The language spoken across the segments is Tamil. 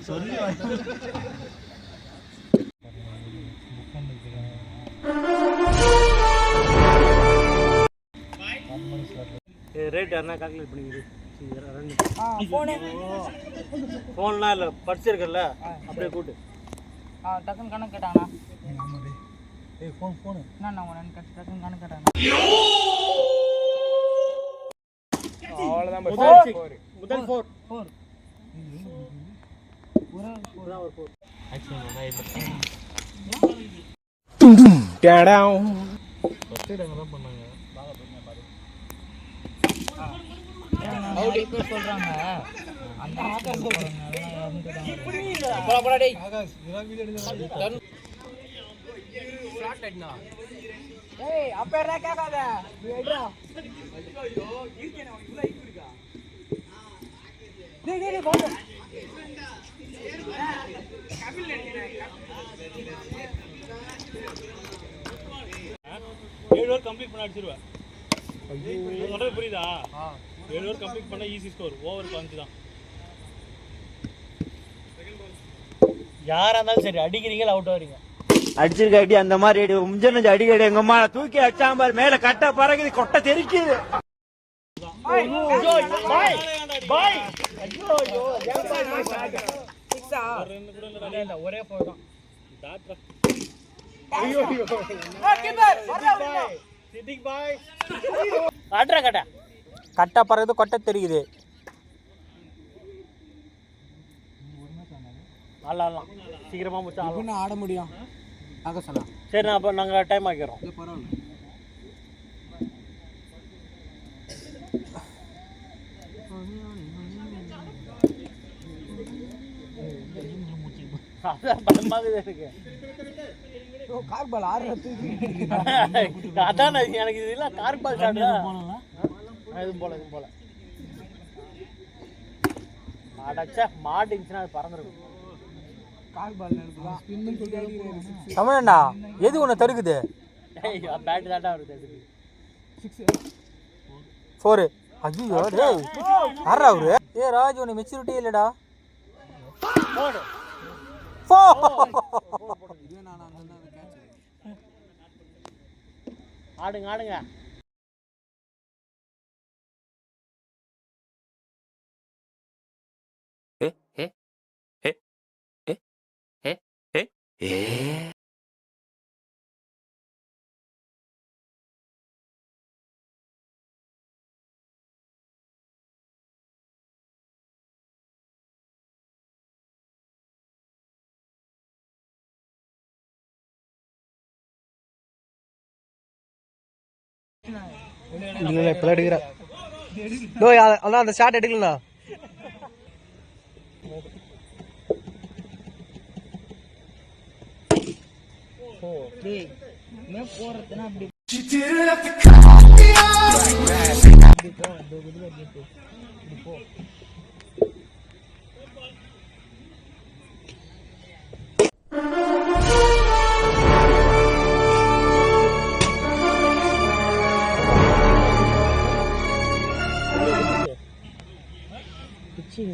சொல்லி ரேட் யாருன்னா கால்குலேட் பண்ணிக்கிது ஃபோன்லாம் இல்லை படிச்சிருக்கல அப்படியே கூட்டு டக்குன்னு கணக்கு கேட்டாங்கண்ணா ஃபோனு என்ன டக்குன்னு கணக்கு கேட்டாங்க அவ்வளோதான் முதல் ஃபோர் சொல்றாங்க கம்ப்ளீட் பண்ண அடிச்சிருவேன் புரியுதா 7 ஓவர் கம்ப்ளீட் பண்ண ஈஸி ஸ்கோர் ஓவர் 5 தான் யாரா இருந்தாலும் சரி அடிக்கிறீங்க அவுட் ஆவறீங்க அடிச்சிருக்க அடி அந்த மாதிரி முஞ்சனஞ்சு அடிக்கடி எங்க அம்மா தூக்கி அடிச்சாம்பார் மேல கட்ட பறகுது கொட்டை தெரிக்குது ஒரே போர் தான் கட்டா பறகுது கொட்டை தெரியுது ஆடலாம் சீக்கிரமா முடிச்சா ஆட முடியும் சரி அப்போ நாங்கள் டைம் ஆக்கிறோம் இருக்கு அதான் எனக்கு இது இல்லை கார் பால் எதுவும் போல அடைச்சா மாட்டிச்சுன்னா அது பறந்துருக்கும் தமிழண்ணா எது ஒன்று தடுக்குது பேட்டு தாட்டா வருது 4 ஐயோ டேய் யாரா அவரு ராஜ் உனக்கு மெச்சூரிட்டியே இல்லடா ஆடுங்க இல்ல இப்ப எடுக்கிற அதான் அந்த ஷாட் எடுக்கலண்ணா போறதுன்னா அப்படி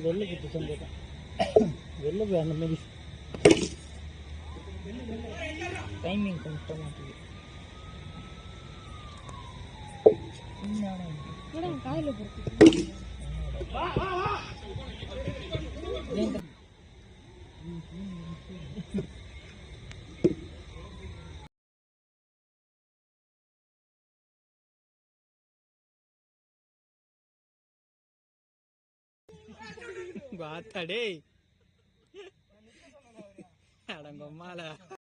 வெளில குத்து சந்தேகம் வெளில போய் அந்த மாதிரி டைமிங் கொஞ்சம் மாட்டேங்குது காயில பாத்தாடே அடங்கம்மால